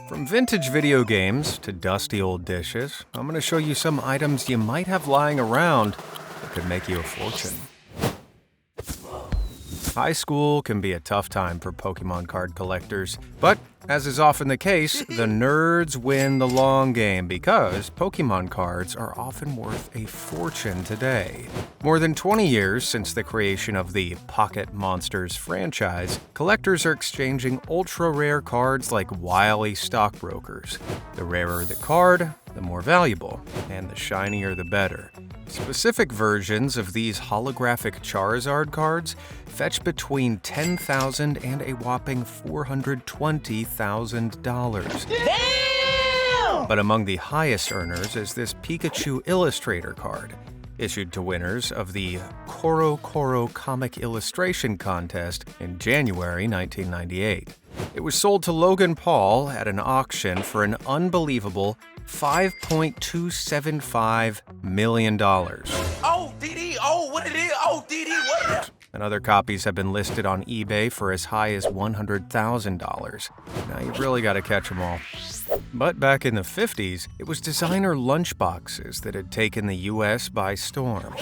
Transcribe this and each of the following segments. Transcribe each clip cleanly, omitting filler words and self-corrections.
From vintage video games to dusty old dishes, I'm going to show you some items you might have lying around that could make you a fortune. High school can be a tough time for Pokemon card collectors, but as is often the case, the nerds win the long game because Pokemon cards are often worth a fortune today. More than 20 years since the creation of the Pocket Monsters franchise, collectors are exchanging ultra-rare cards like wily stockbrokers. The rarer the card, the more valuable, and the shinier the better. Specific versions of these holographic Charizard cards fetch between $10,000 and a whopping $420,000. Damn! But among the highest earners is this Pikachu Illustrator card, issued to winners of the Koro Koro Comic Illustration Contest in January 1998. It was sold to Logan Paul at an auction for an unbelievable $5.275 million. Oh, DD, oh, what it is? Oh, DD, what it is? And other copies have been listed on eBay for as high as $100,000. Now you've really got to catch them all. But back in the 50s, it was designer lunchboxes that had taken the US by storm.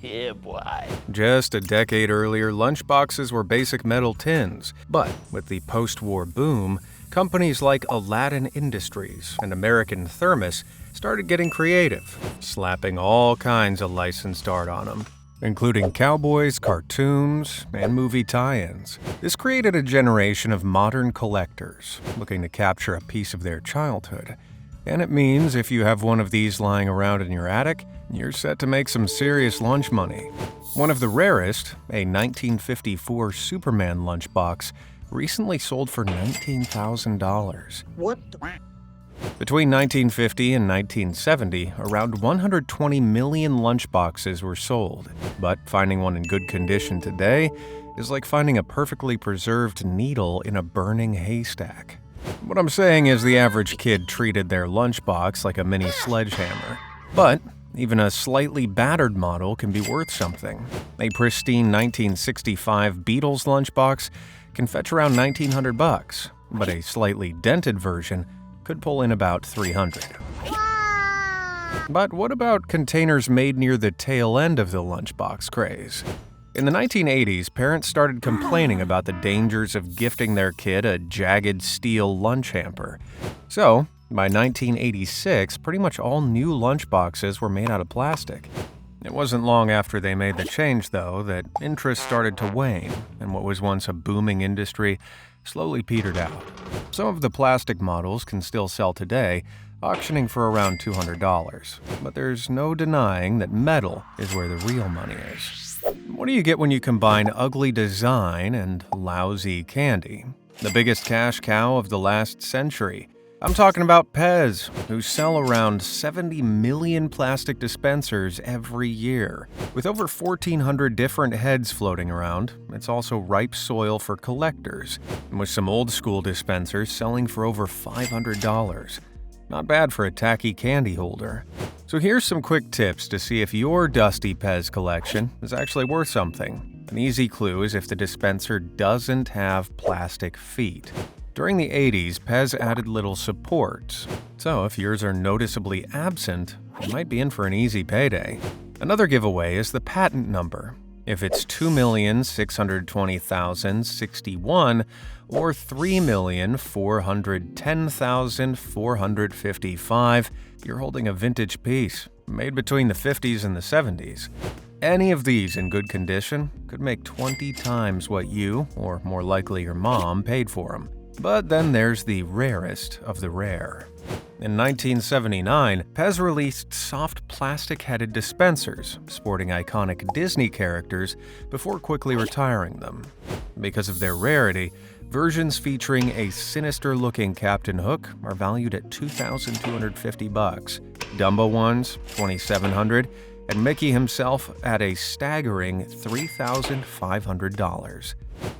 Yeah, boy. Just a decade earlier, lunchboxes were basic metal tins. But with the post-war boom, companies like Aladdin Industries and American Thermos started getting creative, slapping all kinds of licensed art on them, including cowboys, cartoons, and movie tie-ins. This created a generation of modern collectors looking to capture a piece of their childhood. And it means if you have one of these lying around in your attic, you're set to make some serious lunch money. One of the rarest, a 1954 Superman lunchbox, recently sold for $19,000. What the? Between 1950 and 1970, around 120 million lunchboxes were sold. But finding one in good condition today is like finding a perfectly preserved needle in a burning haystack. What I'm saying is the average kid treated their lunchbox like a mini sledgehammer. But even a slightly battered model can be worth something. A pristine 1965 Beatles lunchbox can fetch around $1,900, but a slightly dented version could pull in about $300. But what about containers made near the tail end of the lunchbox craze? In the 1980s, parents started complaining about the dangers of gifting their kid a jagged steel lunch hamper. So, by 1986, pretty much all new lunchboxes were made out of plastic. It wasn't long after they made the change, though, that interest started to wane, and what was once a booming industry slowly petered out. Some of the plastic models can still sell today, auctioning for around $200. But there's no denying that metal is where the real money is. What do you get when you combine ugly design and lousy candy? The biggest cash cow of the last century. I'm talking about Pez, who sell around 70 million plastic dispensers every year. With over 1,400 different heads floating around, it's also ripe soil for collectors, and with some old-school dispensers selling for over $500. Not bad for a tacky candy holder. So here's some quick tips to see if your dusty Pez collection is actually worth something. An easy clue is if the dispenser doesn't have plastic feet. During the 80s, Pez added little support, so if yours are noticeably absent, you might be in for an easy payday. Another giveaway is the patent number. If it's 2,620,061 or 3,410,455, you're holding a vintage piece, made between the 50s and the 70s. Any of these in good condition could make 20 times what you, or more likely your mom, paid for them. But then there's the rarest of the rare. In 1979, Pez released soft plastic-headed dispensers, sporting iconic Disney characters, before quickly retiring them. Because of their rarity, versions featuring a sinister-looking Captain Hook are valued at $2,250, Dumbo ones $2,700, and Mickey himself at a staggering $3,500.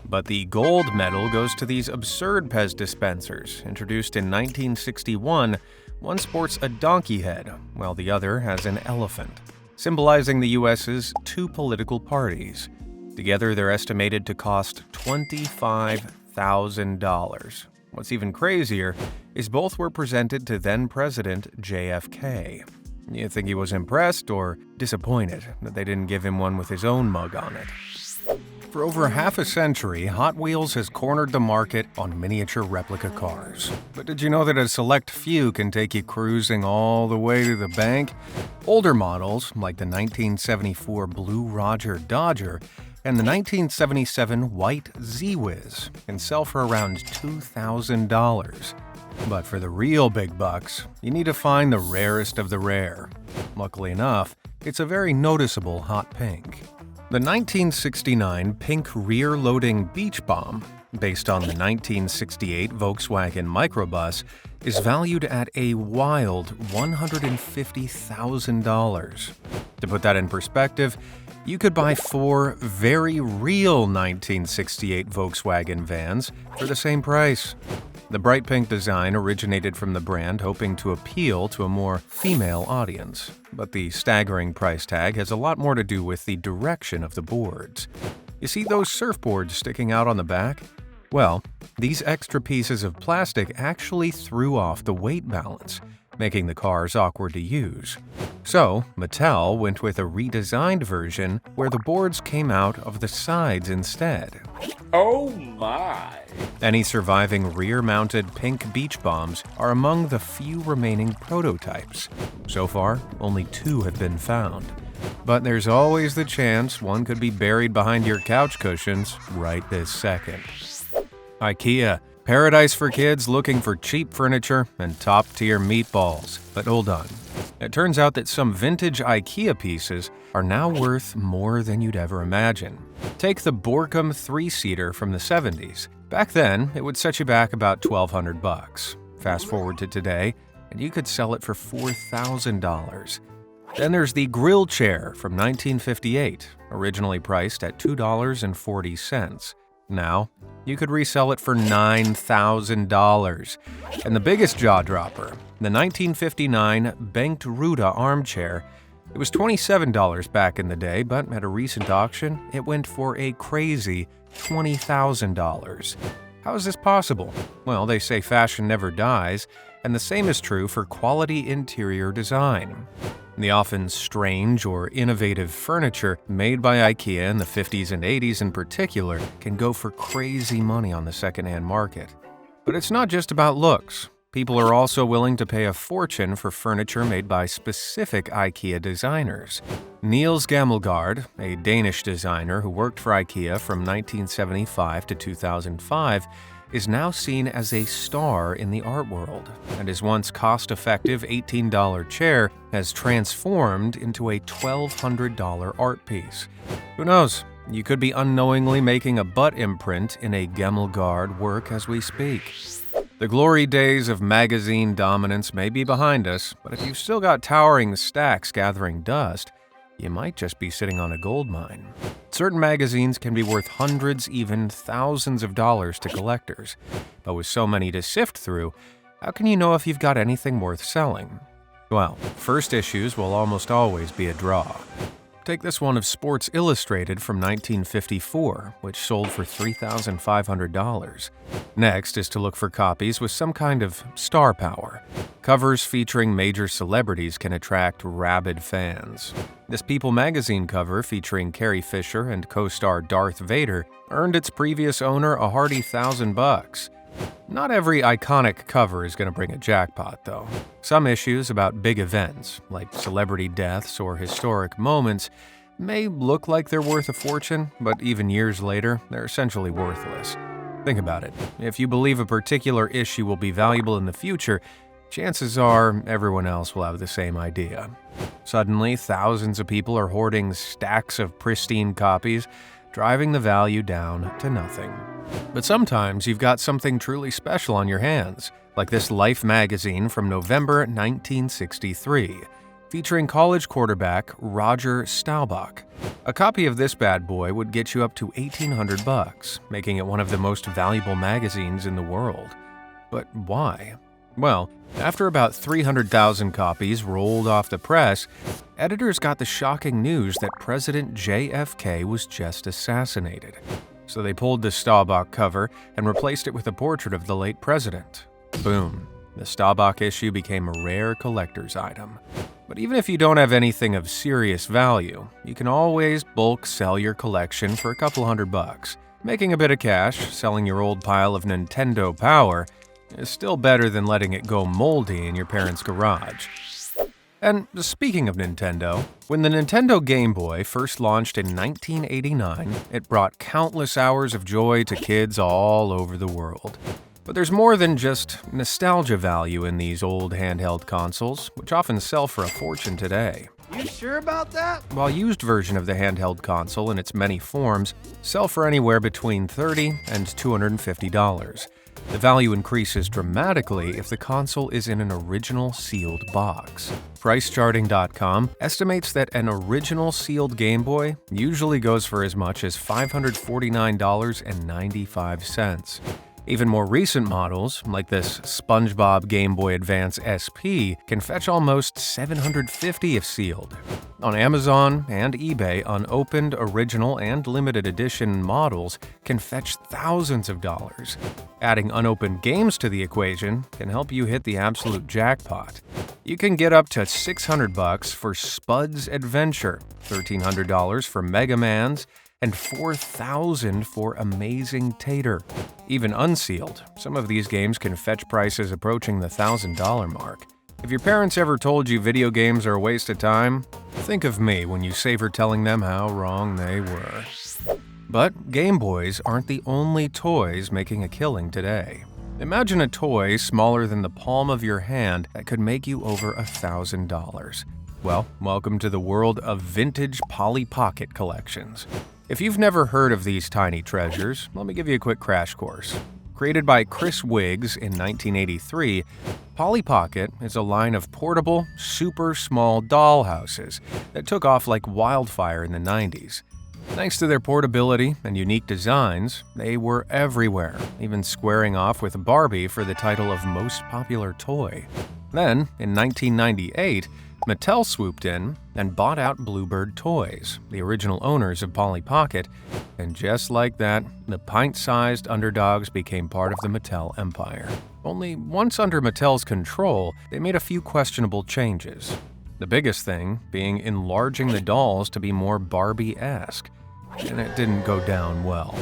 But the gold medal goes to these absurd Pez dispensers. Introduced in 1961, one sports a donkey head, while the other has an elephant, symbolizing the U.S.'s two political parties. Together, they're estimated to cost $25,000. What's even crazier is both were presented to then-President JFK. You think he was impressed or disappointed that they didn't give him one with his own mug on it? For over half a century, Hot Wheels has cornered the market on miniature replica cars. But did you know that a select few can take you cruising all the way to the bank? Older models, like the 1974 Blue Roger Dodger and the 1977 White Z-Wiz, can sell for around $2,000. But for the real big bucks, you need to find the rarest of the rare. Luckily enough, it's a very noticeable hot pink. The 1969 pink rear-loading Beach Bomb, based on the 1968 Volkswagen Microbus, is valued at a wild $150,000. To put that in perspective, you could buy 4 very real 1968 Volkswagen vans for the same price. The bright pink design originated from the brand hoping to appeal to a more female audience, but the staggering price tag has a lot more to do with the direction of the boards. You see those surfboards sticking out on the back? Well, these extra pieces of plastic actually threw off the weight balance, making the cars awkward to use. So, Mattel went with a redesigned version where the boards came out of the sides instead. Oh my! Any surviving rear-mounted pink beach bombs are among the few remaining prototypes. So far, only 2 have been found. But there's always the chance one could be buried behind your couch cushions right this second. IKEA, paradise for kids looking for cheap furniture and top-tier meatballs. But hold on. It turns out that some vintage IKEA pieces are now worth more than you'd ever imagine. Take the Borkum 3-seater from the 70s. Back then, it would set you back about $1,200. Fast forward to today, and you could sell it for $4,000. Then there's the grill chair from 1958, originally priced at $2.40. Now, you could resell it for $9,000. And the biggest jaw-dropper, the 1959 Bengt Ruda armchair. It was $27 back in the day, but at a recent auction, it went for a crazy $20,000. How is this possible? Well, they say fashion never dies, and the same is true for quality interior design. The often strange or innovative furniture made by IKEA in the 50s and 80s in particular can go for crazy money on the secondhand market. But it's not just about looks. People are also willing to pay a fortune for furniture made by specific IKEA designers. Niels Gammelgaard, a Danish designer who worked for IKEA from 1975 to 2005, is now seen as a star in the art world, and his once cost-effective $18 chair has transformed into a $1,200 art piece. Who knows? You could be unknowingly making a butt imprint in a Gammelgaard work as we speak. The glory days of magazine dominance may be behind us, but if you've still got towering stacks gathering dust, you might just be sitting on a gold mine. Certain magazines can be worth hundreds, even thousands of dollars to collectors. But with so many to sift through, how can you know if you've got anything worth selling? Well, first issues will almost always be a draw. Take this one of Sports Illustrated from 1954, which sold for $3,500. Next is to look for copies with some kind of star power. Covers featuring major celebrities can attract rabid fans. This People magazine cover featuring Carrie Fisher and co-star Darth Vader earned its previous owner a hearty $1,000. Not every iconic cover is going to bring a jackpot, though. Some issues about big events, like celebrity deaths or historic moments, may look like they're worth a fortune, but even years later, they're essentially worthless. Think about it. If you believe a particular issue will be valuable in the future, chances are everyone else will have the same idea. Suddenly, thousands of people are hoarding stacks of pristine copies, driving the value down to nothing. But sometimes you've got something truly special on your hands, like this Life magazine from November 1963, featuring college quarterback Roger Staubach. A copy of this bad boy would get you up to $1,800, making it one of the most valuable magazines in the world. But why? Well, after about 300,000 copies rolled off the press, editors got the shocking news that President JFK was just assassinated. So they pulled the Staubach cover and replaced it with a portrait of the late president. Boom. The Staubach issue became a rare collector's item. But even if you don't have anything of serious value, you can always bulk sell your collection for a couple $100. Making a bit of cash selling your old pile of Nintendo Power is still better than letting it go moldy in your parents' garage. And speaking of Nintendo, when the Nintendo Game Boy first launched in 1989, it brought countless hours of joy to kids all over the world. But there's more than just nostalgia value in these old handheld consoles, which often sell for a fortune today. You sure about that? While used version of the handheld console in its many forms sell for anywhere between $30 and $250. The value increases dramatically if the console is in an original sealed box. PriceCharting.com estimates that an original sealed Game Boy usually goes for as much as $549.95. Even more recent models, like this SpongeBob Game Boy Advance SP, can fetch almost $750 if sealed. On Amazon and eBay, unopened, original, and limited edition models can fetch thousands of dollars. Adding unopened games to the equation can help you hit the absolute jackpot. You can get up to $600 for Spud's Adventure, $1,300 for Mega Man's, and $4,000 for Amazing Tater. Even unsealed, some of these games can fetch prices approaching the $1,000 mark. If your parents ever told you video games are a waste of time, think of me when you savor telling them how wrong they were. But Game Boys aren't the only toys making a killing today. Imagine a toy smaller than the palm of your hand that could make you over $1,000. Well, welcome to the world of vintage Polly Pocket collections. If you've never heard of these tiny treasures, let me give you a quick crash course. Created by Chris Wiggs in 1983, Polly Pocket is a line of portable, super small dollhouses that took off like wildfire in the 90s. Thanks to their portability and unique designs, they were everywhere, even squaring off with Barbie for the title of Most Popular Toy. Then, in 1998, Mattel swooped in and bought out Bluebird Toys, the original owners of Polly Pocket, and just like that, the pint-sized underdogs became part of the Mattel empire. Only once under Mattel's control, they made a few questionable changes. The biggest thing being enlarging the dolls to be more Barbie-esque, and it didn't go down well.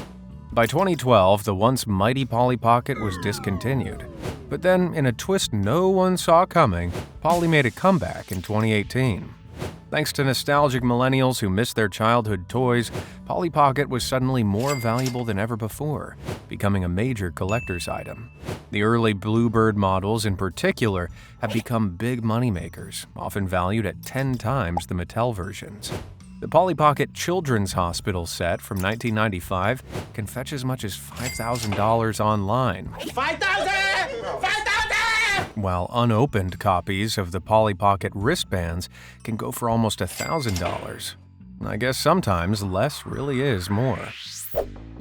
By 2012, the once mighty Polly Pocket was discontinued. But then, in a twist no one saw coming, Polly made a comeback in 2018. Thanks to nostalgic millennials who missed their childhood toys, Polly Pocket was suddenly more valuable than ever before, becoming a major collector's item. The early Bluebird models in particular have become big moneymakers, often valued at 10 times the Mattel versions. The Polly Pocket Children's Hospital set from 1995 can fetch as much as $5,000 online. $5,000! While unopened copies of the Polly Pocket wristbands can go for almost $1,000. I guess sometimes less really is more.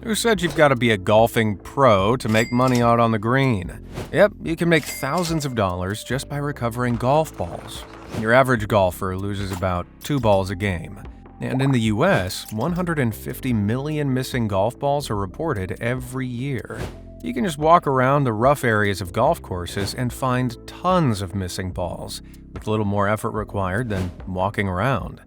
Who said you've got to be a golfing pro to make money out on the green? Yep, you can make thousands of dollars just by recovering golf balls. Your average golfer loses about 2 balls a game. And in the US, 150 million missing golf balls are reported every year. You can just walk around the rough areas of golf courses and find tons of missing balls, with little more effort required than walking around.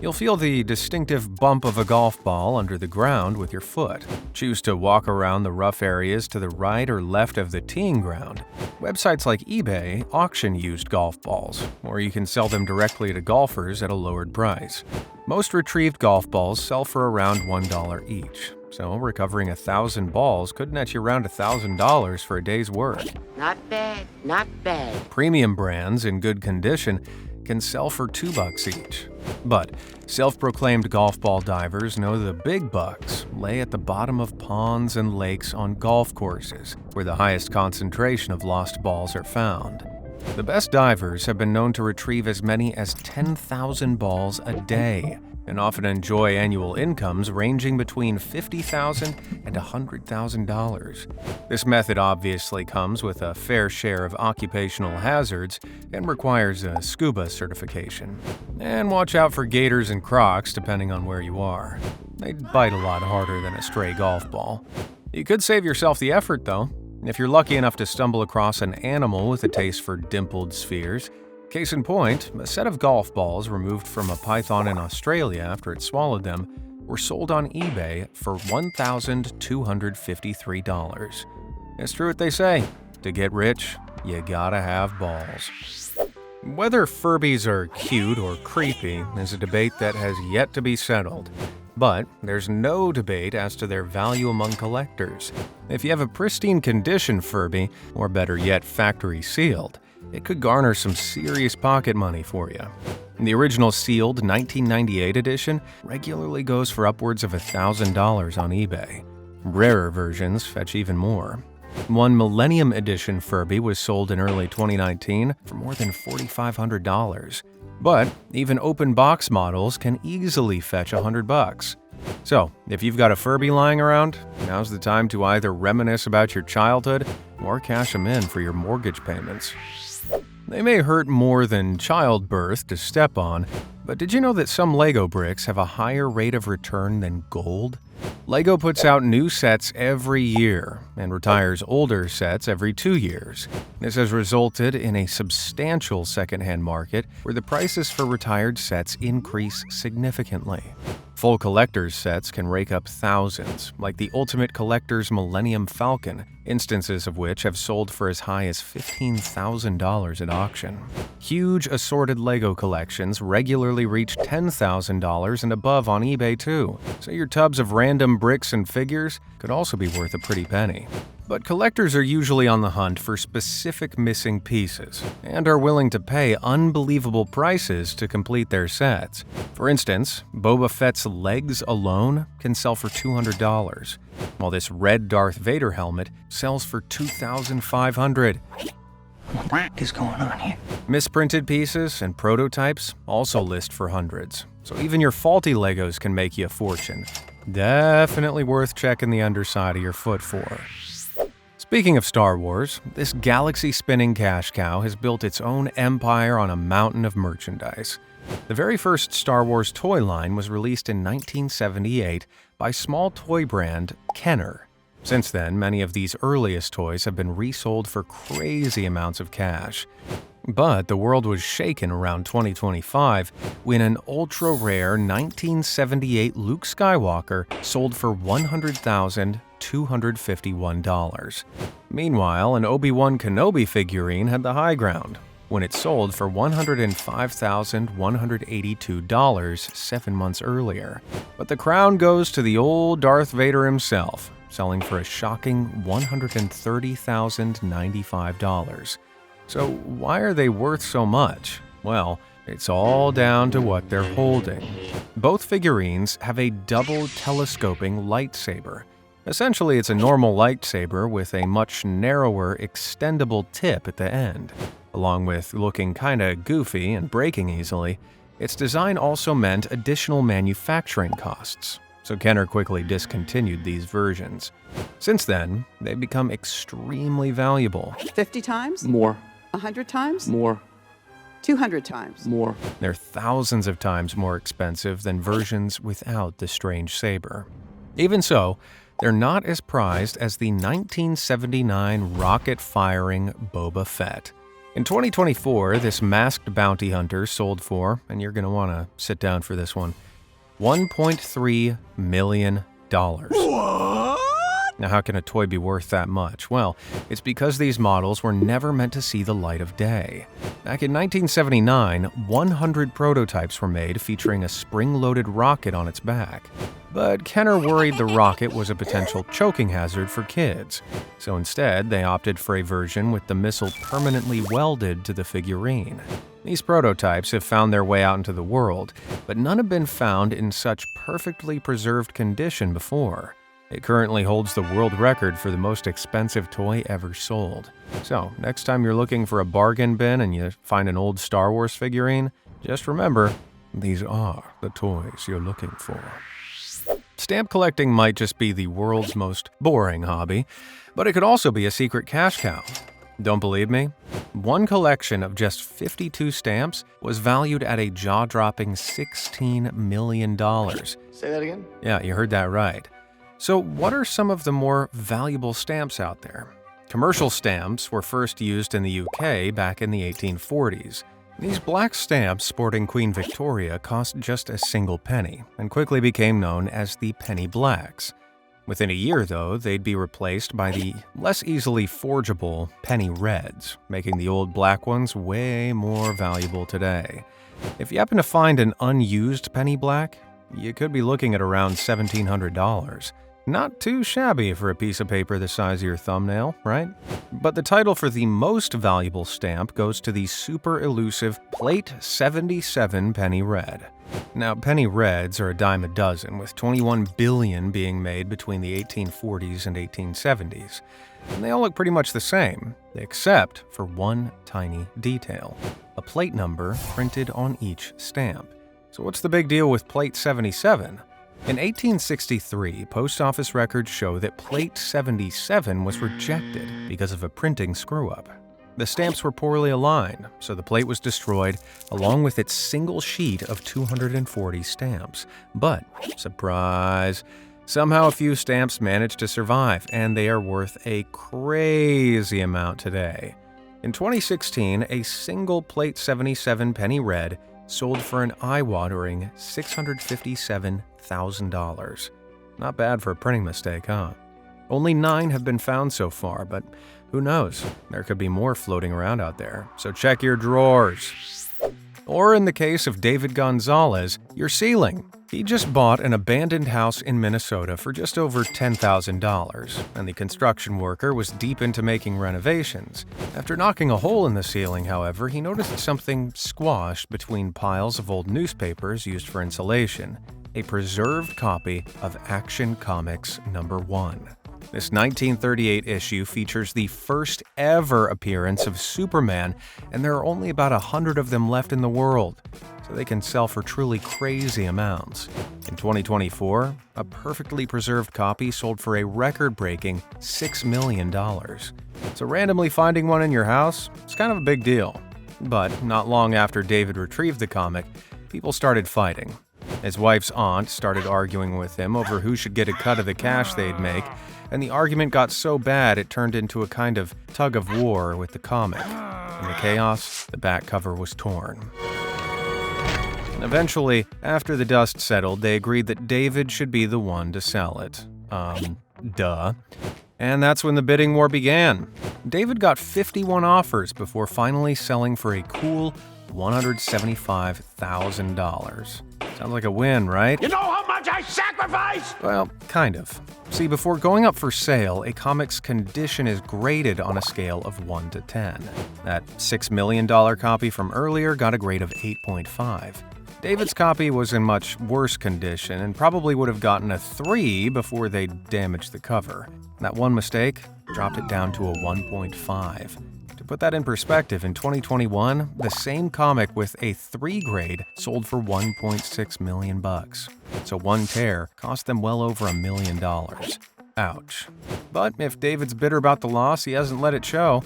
You'll feel the distinctive bump of a golf ball under the ground with your foot. Choose to walk around the rough areas to the right or left of the teeing ground. Websites like eBay auction used golf balls, or you can sell them directly to golfers at a lowered price. Most retrieved golf balls sell for around $1 each, so recovering 1,000 balls could net you around $1,000 for a day's work. Not bad, not bad. Premium brands in good condition can sell for $2 each. But self-proclaimed golf ball divers know the big bucks lay at the bottom of ponds and lakes on golf courses, where the highest concentration of lost balls are found. The best divers have been known to retrieve as many as 10,000 balls a day, and often enjoy annual incomes ranging between $50,000 and $100,000. This method obviously comes with a fair share of occupational hazards and requires a scuba certification. And watch out for gators and crocs depending on where you are. they'd bite a lot harder than a stray golf ball. You could save yourself the effort, though, if you're lucky enough to stumble across an animal with a taste for dimpled spheres. Case in point, a set of golf balls removed from a python in Australia after it swallowed them were sold on eBay for $1,253. It's true what they say, to get rich, you gotta have balls. Whether Furbies are cute or creepy is a debate that has yet to be settled. But there's no debate as to their value among collectors. If you have a pristine condition Furby, or better yet, factory sealed, it could garner some serious pocket money for you. The original sealed 1998 edition regularly goes for upwards of $1,000 on eBay. Rarer versions fetch even more. One Millennium Edition Furby was sold in early 2019 for more than $4,500. But even open box models can easily fetch $100. So, if you've got a Furby lying around, now's the time to either reminisce about your childhood or cash them in for your mortgage payments. They may hurt more than childbirth to step on, but did you know that some Lego bricks have a higher rate of return than gold? Lego puts out new sets every year and retires older sets every 2 years. This has resulted in a substantial secondhand market where the prices for retired sets increase significantly. Full collector's sets can rake up thousands, like the Ultimate Collector's Millennium Falcon, instances of which have sold for as high as $15,000 at auction. Huge assorted Lego collections regularly reach $10,000 and above on eBay too, so your tubs of random bricks and figures could also be worth a pretty penny. But collectors are usually on the hunt for specific missing pieces and are willing to pay unbelievable prices to complete their sets. For instance, Boba Fett's legs alone can sell for $200, while this red Darth Vader helmet sells for $2,500. What the is going on here? Misprinted pieces and prototypes also list for hundreds, so even your faulty Legos can make you a fortune. Definitely worth checking the underside of your foot for. Speaking of Star Wars, this galaxy-spinning cash cow has built its own empire on a mountain of merchandise. The very first Star Wars toy line was released in 1978 by small toy brand Kenner. Since then, many of these earliest toys have been resold for crazy amounts of cash. But the world was shaken around 2025 when an ultra-rare 1978 Luke Skywalker sold for $100,251. Meanwhile, an Obi-Wan Kenobi figurine had the high ground when it sold for $105,182 7 months earlier. But the crown goes to the old Darth Vader himself, selling for a shocking $130,095. So why are they worth so much? Well, it's all down to what they're holding. Both figurines have a double telescoping lightsaber. Essentially, it's a normal lightsaber with a much narrower, extendable tip at the end. Along with looking kinda goofy and breaking easily, its design also meant additional manufacturing costs, so Kenner quickly discontinued these versions. Since then, they've become extremely valuable. 50 times? More. 100 times? More. 200 times? More. They're thousands of times more expensive than versions without the strange saber. Even so, they're not as prized as the 1979 rocket-firing Boba Fett. In 2024, this masked bounty hunter sold for, and you're going to want to sit down for this one, $1.3 million. Now, how can a toy be worth that much? Well, it's because these models were never meant to see the light of day. Back in 1979, 100 prototypes were made featuring a spring-loaded rocket on its back. But Kenner worried the rocket was a potential choking hazard for kids, so instead they opted for a version with the missile permanently welded to the figurine. These prototypes have found their way out into the world, but none have been found in such perfectly preserved condition before. It currently holds the world record for the most expensive toy ever sold. So, next time you're looking for a bargain bin and you find an old Star Wars figurine, just remember, these are the toys you're looking for. Stamp collecting might just be the world's most boring hobby, but it could also be a secret cash cow. Don't believe me? One collection of just 52 stamps was valued at a jaw-dropping $16 million. Say that again? Yeah, you heard that right. So what are some of the more valuable stamps out there? Commercial stamps were first used in the UK back in the 1840s. These black stamps sporting Queen Victoria cost just a single penny and quickly became known as the penny blacks. Within a year, though, they'd be replaced by the less easily forgeable penny reds, making the old black ones way more valuable today. If you happen to find an unused penny black, you could be looking at around $1,700. Not too shabby for a piece of paper the size of your thumbnail, right? But the title for the most valuable stamp goes to the super elusive Plate 77 Penny Red. Now, penny reds are a dime a dozen, with 21 billion being made between the 1840s and 1870s. And they all look pretty much the same, except for one tiny detail: a plate number printed on each stamp. So what's the big deal with Plate 77? In 1863, post office records show that Plate 77 was rejected because of a printing screw-up. The stamps were poorly aligned, so the plate was destroyed along with its single sheet of 240 stamps. But, surprise, somehow a few stamps managed to survive, and they are worth a crazy amount today. In 2016, a single Plate 77 Penny Red sold for an eye-watering $657,000. Not bad for a printing mistake, huh? Only 9 have been found so far, but who knows? There could be more floating around out there, so check your drawers. Or in the case of David Gonzalez, your ceiling. He just bought an abandoned house in Minnesota for just over $10,000, and the construction worker was deep into making renovations. After knocking a hole in the ceiling, however, he noticed something squashed between piles of old newspapers used for insulation: a preserved copy of Action Comics #1. This 1938 issue features the first ever appearance of Superman, and there are only about 100 of them left in the world, so they can sell for truly crazy amounts. In 2024, a perfectly preserved copy sold for a record-breaking $6 million. So randomly finding one in your house is kind of a big deal. But not long after David retrieved the comic, people started fighting. His wife's aunt started arguing with him over who should get a cut of the cash they'd make, and the argument got so bad it turned into a kind of tug-of-war with the comic. In the chaos, the back cover was torn. And eventually, after the dust settled, they agreed that David should be the one to sell it. Duh. And that's when the bidding war began. David got 51 offers before finally selling for a cool $175,000. Sounds like a win, right? You know how much I sacrificed? Well, kind of. See, before going up for sale, a comic's condition is graded on a scale of 1 to 10. That $6 million copy from earlier got a grade of 8.5. David's copy was in much worse condition and probably would have gotten a 3 before they damaged the cover. That one mistake dropped it down to a 1.5. To put that in perspective, in 2021, the same comic with a 3 grade sold for $1.6 million. So one tear cost them well over $1 million. Ouch. But if David's bitter about the loss, he hasn't let it show.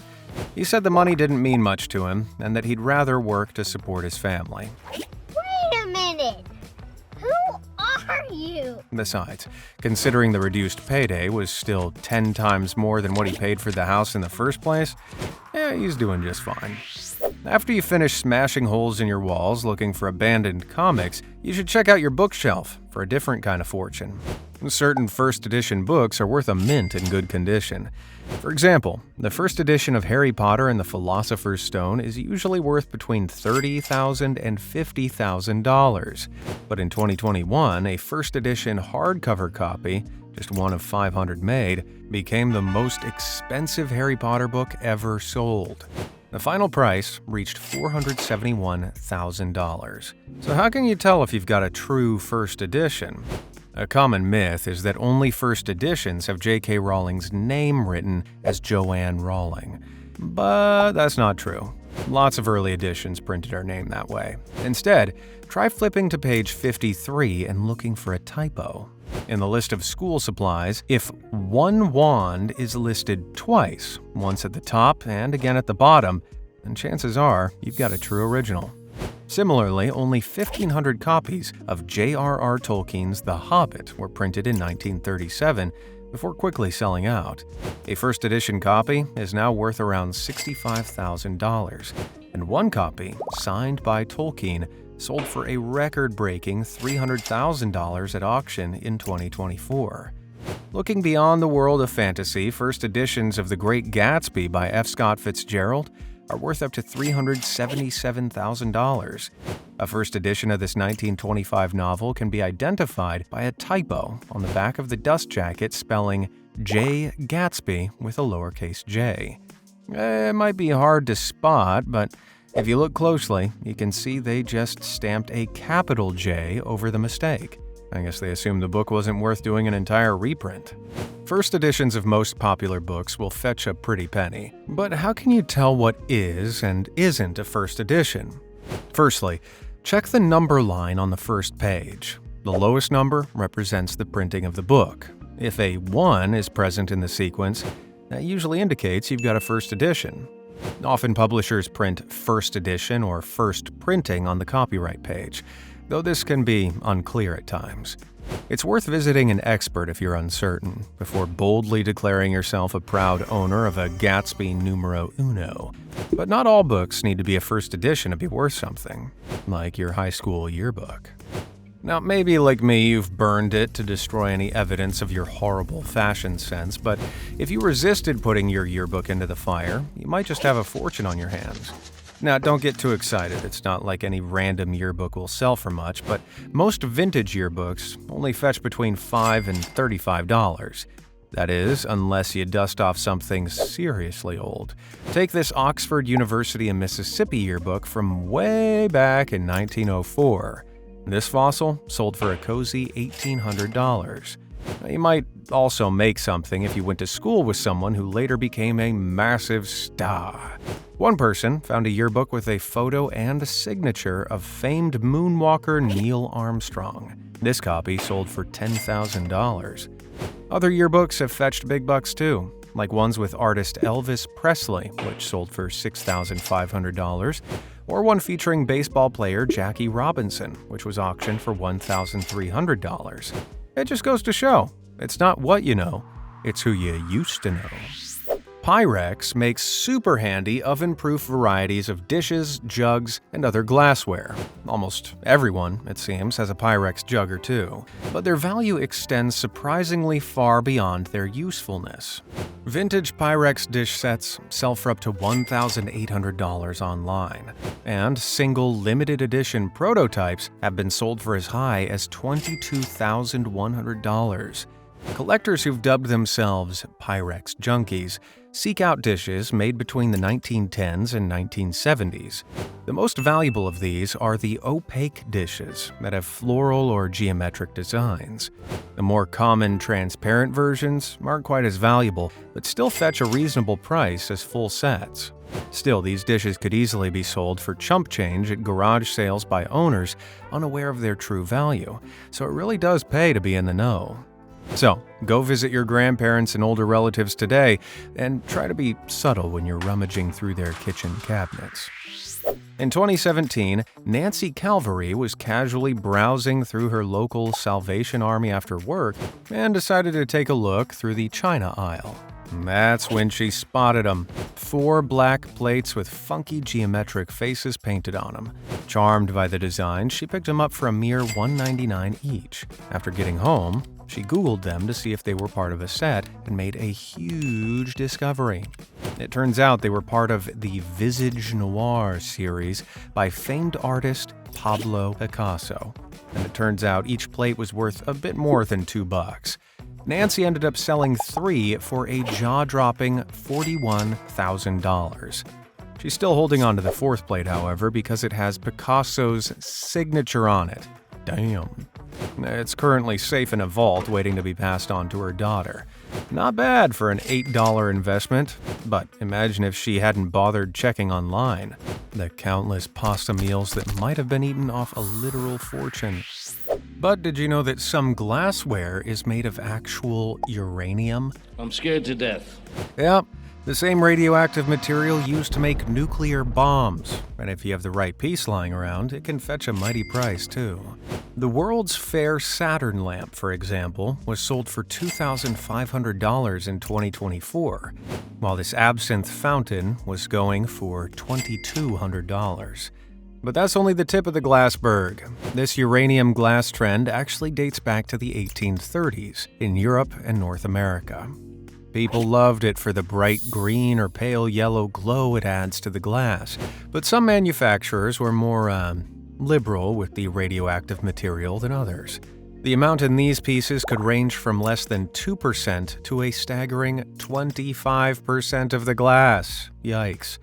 He said the money didn't mean much to him and that he'd rather work to support his family. Wait a minute! Who are you? Besides, considering the reduced payday was still 10 times more than what he paid for the house in the first place, yeah, he's doing just fine. After you finish smashing holes in your walls looking for abandoned comics, you should check out your bookshelf for a different kind of fortune. Certain first edition books are worth a mint in good condition. For example, the first edition of Harry Potter and the Philosopher's Stone is usually worth between $30,000 and $50,000. But in 2021, a first edition hardcover copy, just one of 500 made, became the most expensive Harry Potter book ever sold. The final price reached $471,000. So how can you tell if you've got a true first edition? A common myth is that only first editions have J.K. Rowling's name written as Joanne Rowling. But that's not true. Lots of early editions printed our name that way. Instead, try flipping to page 53 and looking for a typo. In the list of school supplies, if one wand is listed twice, once at the top and again at the bottom, then chances are you've got a true original. Similarly, only 1,500 copies of J.R.R. Tolkien's The Hobbit were printed in 1937 before quickly selling out. A first edition copy is now worth around $65,000, and one copy, signed by Tolkien, sold for a record-breaking $300,000 at auction in 2024. Looking beyond the world of fantasy, first editions of The Great Gatsby by F. Scott Fitzgerald are worth up to $377,000. A first edition of this 1925 novel can be identified by a typo on the back of the dust jacket spelling J. Gatsby with a lowercase j. It might be hard to spot, but if you look closely, you can see they just stamped a capital J over the mistake. I guess they assumed the book wasn't worth doing an entire reprint. First editions of most popular books will fetch a pretty penny, but how can you tell what is and isn't a first edition? Firstly, check the number line on the first page. The lowest number represents the printing of the book. If a 1 is present in the sequence, that usually indicates you've got a first edition. Often publishers print first edition or first printing on the copyright page, though this can be unclear at times. It's worth visiting an expert if you're uncertain, before boldly declaring yourself a proud owner of a Gatsby numero uno. But not all books need to be a first edition to be worth something, like your high school yearbook. Now, maybe like me, you've burned it to destroy any evidence of your horrible fashion sense, but if you resisted putting your yearbook into the fire, you might just have a fortune on your hands. Now, don't get too excited. It's not like any random yearbook will sell for much, but most vintage yearbooks only fetch between $5 and $35. That is, unless you dust off something seriously old. Take this Oxford University in Mississippi yearbook from way back in 1904. This fossil sold for a cozy $1,800. You might also make something if you went to school with someone who later became a massive star. One person found a yearbook with a photo and a signature of famed moonwalker Neil Armstrong. This copy sold for $10,000. Other yearbooks have fetched big bucks too, like ones with artist Elvis Presley, which sold for $6,500, or one featuring baseball player Jackie Robinson, which was auctioned for $1,300. It just goes to show, it's not what you know, it's who you used to know. Pyrex makes super handy oven-proof varieties of dishes, jugs, and other glassware. Almost everyone, it seems, has a Pyrex jug or two, but their value extends surprisingly far beyond their usefulness. Vintage Pyrex dish sets sell for up to $1,800 online, and single limited edition prototypes have been sold for as high as $22,100. Collectors who've dubbed themselves Pyrex junkies seek out dishes made between the 1910s and 1970s. The most valuable of these are the opaque dishes that have floral or geometric designs. The more common transparent versions aren't quite as valuable, but still fetch a reasonable price as full sets. Still, these dishes could easily be sold for chump change at garage sales by owners unaware of their true value, so it really does pay to be in the know. So, go visit your grandparents and older relatives today, and try to be subtle when you're rummaging through their kitchen cabinets. In 2017, Nancy Calvary was casually browsing through her local Salvation Army after work and decided to take a look through the china aisle. That's when she spotted them. 4 black plates with funky geometric faces painted on them. Charmed by the design, she picked them up for a mere $1.99 each. After getting home, she Googled them to see if they were part of a set and made a huge discovery. It turns out they were part of the Visage Noir series by famed artist Pablo Picasso. And it turns out each plate was worth a bit more than $2. Nancy ended up selling 3 for a jaw-dropping $41,000. She's still holding on to the 4th plate, however, because it has Picasso's signature on it. Damn. It's currently safe in a vault waiting to be passed on to her daughter. Not bad for an $8 investment, but imagine if she hadn't bothered checking online. the countless pasta meals that might have been eaten off a literal fortune. But did you know that some glassware is made of actual uranium? I'm scared to death. Yep, the same radioactive material used to make nuclear bombs. And if you have the right piece lying around, it can fetch a mighty price too. The World's Fair Saturn lamp, for example, was sold for $2,500 in 2024, while this absinthe fountain was going for $2,200. But that's only the tip of the glassberg. This uranium glass trend actually dates back to the 1830s in Europe and North America. People loved it for the bright green or pale yellow glow it adds to the glass, but some manufacturers were more, liberal with the radioactive material than others. The amount in these pieces could range from less than 2% to a staggering 25% of the glass. Yikes.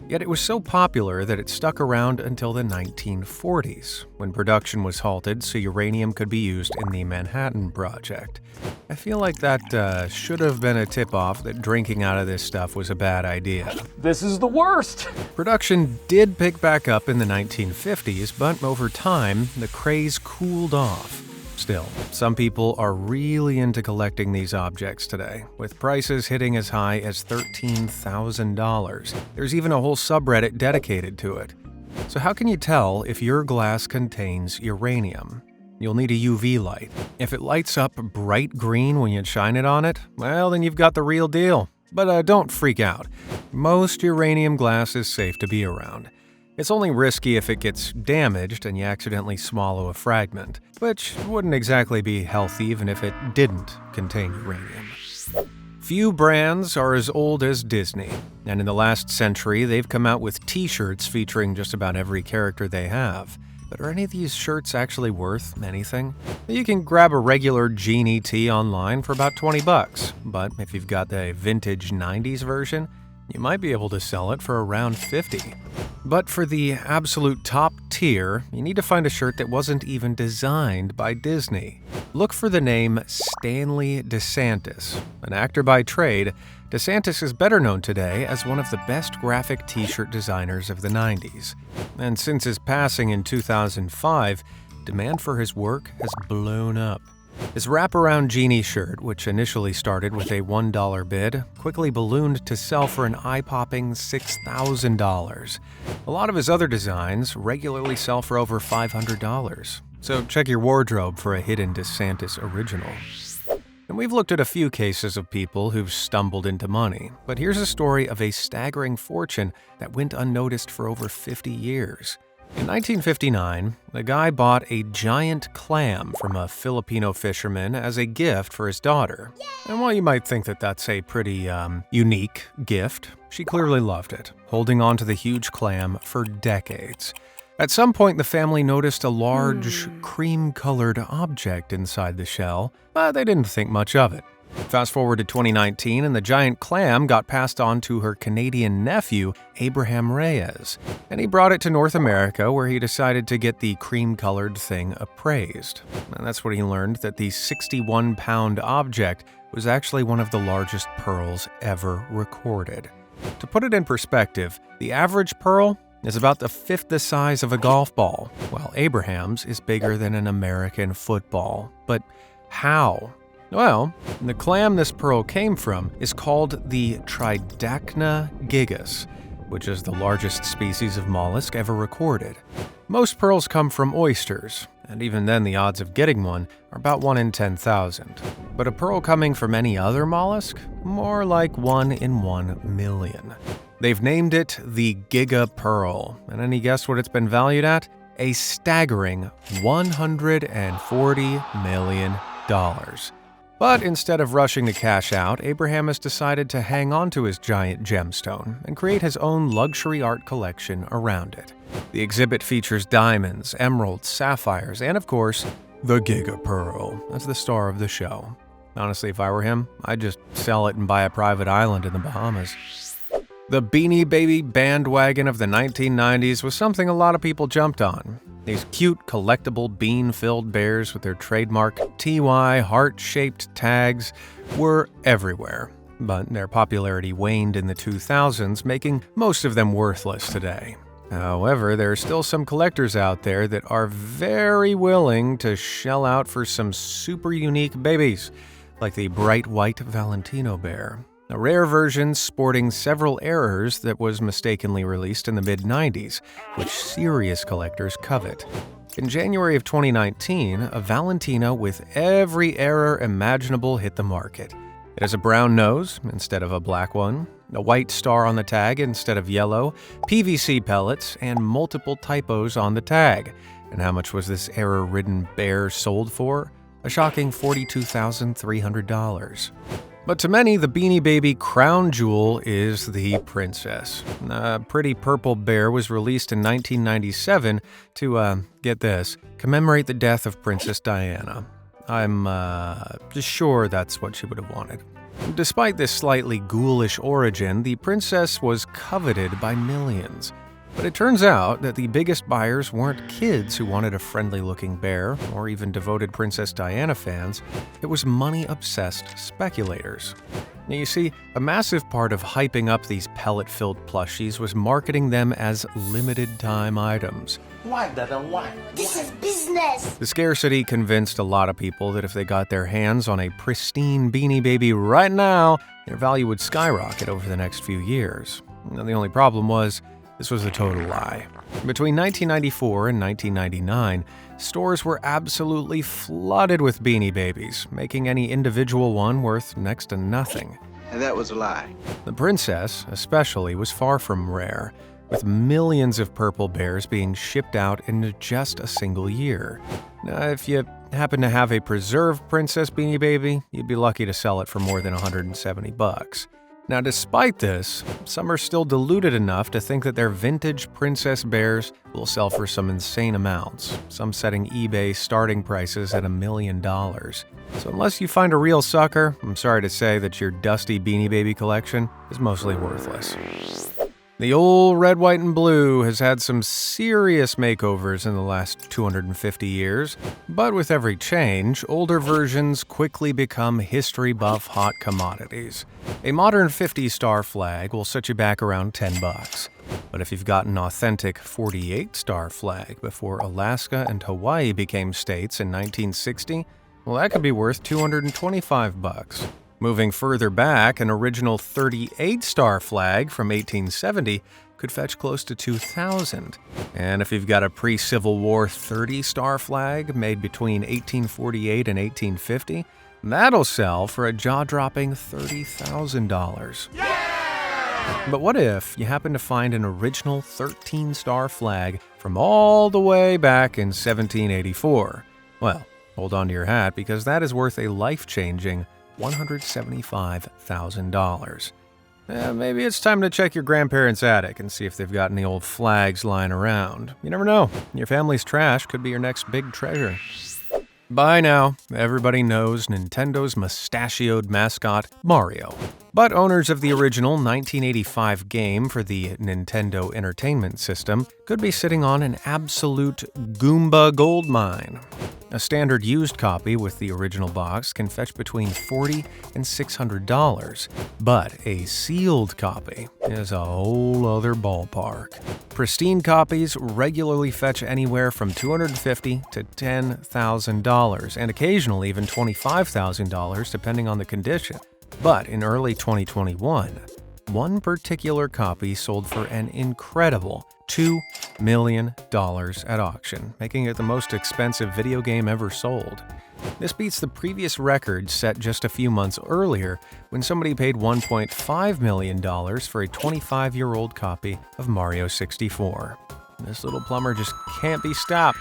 Yet it was so popular that it stuck around until the 1940s, when production was halted so uranium could be used in the Manhattan Project. I feel like that should have been a tip-off that drinking out of this stuff was a bad idea. This is the worst! Production did pick back up in the 1950s, but over time, the craze cooled off. Still, some people are really into collecting these objects today, with prices hitting as high as $13,000. There's even a whole subreddit dedicated to it. So how can you tell if your glass contains uranium? You'll need a UV light. If it lights up bright green when you shine it on it, well, then you've got the real deal. But don't freak out. Most uranium glass is safe to be around. It's only risky if it gets damaged and you accidentally swallow a fragment, which wouldn't exactly be healthy even if it didn't contain uranium. Few brands are as old as Disney, and in the last century they've come out with t-shirts featuring just about every character they have. But are any of these shirts actually worth anything? You can grab a regular Genie tee online for about $20, but if you've got the vintage 90s version, you might be able to sell it for around $50. But for the absolute top tier, you need to find a shirt that wasn't even designed by Disney. Look for the name Stanley DeSantis. An actor by trade, DeSantis is better known today as one of the best graphic t-shirt designers of the 90s. And since his passing in 2005, demand for his work has blown up. His wraparound Genie shirt, which initially started with a $1 bid, quickly ballooned to sell for an eye-popping $6,000. A lot of his other designs regularly sell for over $500. So check your wardrobe for a hidden DeSantis original. And we've looked at a few cases of people who've stumbled into money, but here's a story of a staggering fortune that went unnoticed for over 50 years. In 1959, a guy bought a giant clam from a Filipino fisherman as a gift for his daughter. And while you might think that that's a pretty, unique gift, she clearly loved it, holding on to the huge clam for decades. At some point, the family noticed a large, cream-colored object inside the shell, but they didn't think much of it. Fast forward to 2019, and the giant clam got passed on to her Canadian nephew, Abraham Reyes, and he brought it to North America, where he decided to get the cream-colored thing appraised. And that's when he learned that the 61-pound object was actually one of the largest pearls ever recorded. To put it in perspective, the average pearl is about the fifth the size of a golf ball, while Abraham's is bigger than an American football. But how? Well, the clam this pearl came from is called the Tridacna gigas, which is the largest species of mollusk ever recorded. Most pearls come from oysters, and even then the odds of getting one are about 1 in 10,000. But a pearl coming from any other mollusk? More like 1 in 1 million. They've named it the Giga Pearl, and any guess what it's been valued at? A staggering $140 million. But instead of rushing to cash out, Abraham has decided to hang on to his giant gemstone and create his own luxury art collection around it. The exhibit features diamonds, emeralds, sapphires, and of course, the Giga Pearl as the star of the show. Honestly, if I were him, I'd just sell it and buy a private island in the Bahamas. The Beanie Baby bandwagon of the 1990s was something a lot of people jumped on. These cute, collectible, bean-filled bears with their trademark TY heart-shaped tags were everywhere, but their popularity waned in the 2000s, making most of them worthless today. However, there are still some collectors out there that are very willing to shell out for some super unique babies, like the bright white Valentino bear, a rare version sporting several errors that was mistakenly released in the mid-90s, which serious collectors covet. In January of 2019, a Valentino with every error imaginable hit the market. It has a brown nose instead of a black one, a white star on the tag instead of yellow, PVC pellets, and multiple typos on the tag. And how much was this error-ridden bear sold for? A shocking $42,300. But to many, the Beanie Baby crown jewel is the princess. A pretty purple bear was released in 1997 to, get this, commemorate the death of Princess Diana. I'm just sure that's what she would have wanted. Despite this slightly ghoulish origin, the princess was coveted by millions. But it turns out that the biggest buyers weren't kids who wanted a friendly-looking bear, or even devoted Princess Diana fans. It was money-obsessed speculators. Now, you see, a massive part of hyping up these pellet-filled plushies was marketing them as limited-time items. Why, Dada, why? This is business. The scarcity convinced a lot of people that if they got their hands on a pristine Beanie Baby right now, their value would skyrocket over the next few years. Now, the only problem was, this was a total lie. Between 1994 and 1999, stores were absolutely flooded with Beanie Babies, making any individual one worth next to nothing. And that was a lie. The princess, especially, was far from rare, with millions of purple bears being shipped out in just a single year. Now, if you happen to have a preserved Princess Beanie Baby, you'd be lucky to sell it for more than $170. Now, despite this, some are still deluded enough to think that their vintage princess bears will sell for some insane amounts, some setting eBay starting prices at $1 million. So unless you find a real sucker, I'm sorry to say that your dusty Beanie Baby collection is mostly worthless. The old red, white, and blue has had some serious makeovers in the last 250 years, but with every change, older versions quickly become history buff hot commodities. A modern 50-star flag will set you back around $10. But if you've got an authentic 48-star flag before Alaska and Hawaii became states in 1960, well, that could be worth $225. Moving further back, an original 38-star flag from 1870 could fetch close to $2,000. And if you've got a pre-Civil War 30-star flag made between 1848 and 1850, that'll sell for a jaw-dropping $30,000. But what if you happen to find an original 13-star flag from all the way back in 1784? Well, hold on to your hat, because that is worth a life-changing $175,000. Maybe it's time to check your grandparents' attic and see if they've got any old flags lying around. You never know. Your family's trash could be your next big treasure. By now, everybody knows Nintendo's mustachioed mascot, Mario. But owners of the original 1985 game for the Nintendo Entertainment System could be sitting on an absolute Goomba goldmine. A standard used copy with the original box can fetch between $40 and $600, but a sealed copy is a whole other ballpark. Pristine copies regularly fetch anywhere from $250 to $10,000, and occasionally even $25,000 depending on the condition. But in early 2021, one particular copy sold for an incredible $2 million at auction, making it the most expensive video game ever sold. This beats the previous record set just a few months earlier when somebody paid $1.5 million for a 25-year-old copy of Mario 64. This little plumber just can't be stopped.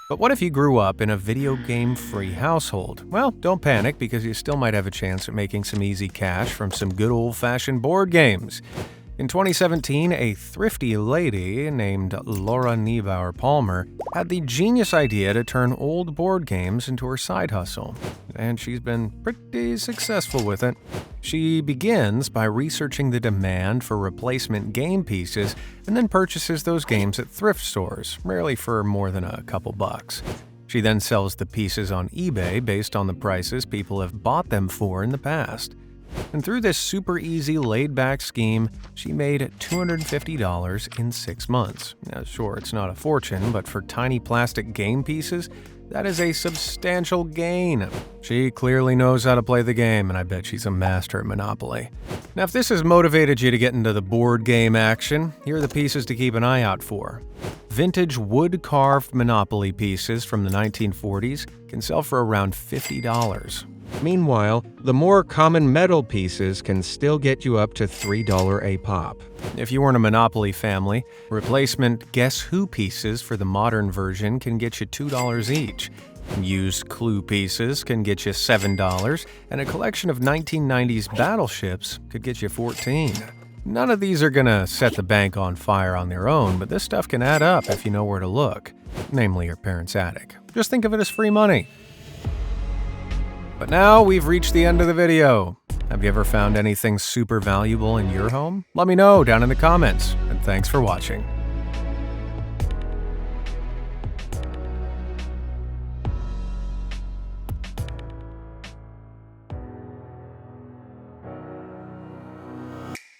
But what if you grew up in a video game-free household? Well, don't panic, because you still might have a chance at making some easy cash from some good old-fashioned board games. In 2017, a thrifty lady named Laura Niebauer Palmer had the genius idea to turn old board games into her side hustle, and she's been pretty successful with it. She begins by researching the demand for replacement game pieces and then purchases those games at thrift stores, rarely for more than a couple bucks. She then sells the pieces on eBay based on the prices people have bought them for in the past. And through this super easy, laid-back scheme, she made $250 in 6 months. Now, sure, it's not a fortune, but for tiny plastic game pieces, that is a substantial gain. She clearly knows how to play the game, and I bet she's a master at Monopoly. Now, if this has motivated you to get into the board game action, here are the pieces to keep an eye out for. Vintage wood-carved Monopoly pieces from the 1940s can sell for around $50. Meanwhile, the more common metal pieces can still get you up to $3 a pop. If you weren't a Monopoly family, replacement Guess Who pieces for the modern version can get you $2 each. Used Clue pieces can get you $7, and a collection of 1990s battleships could get you $14. None of these are gonna set the bank on fire on their own, but this stuff can add up if you know where to look, namely your parents' attic. Just think of it as free money. But now we've reached the end of the video. Have you ever found anything super valuable in your home? Let me know down in the comments, and thanks for watching.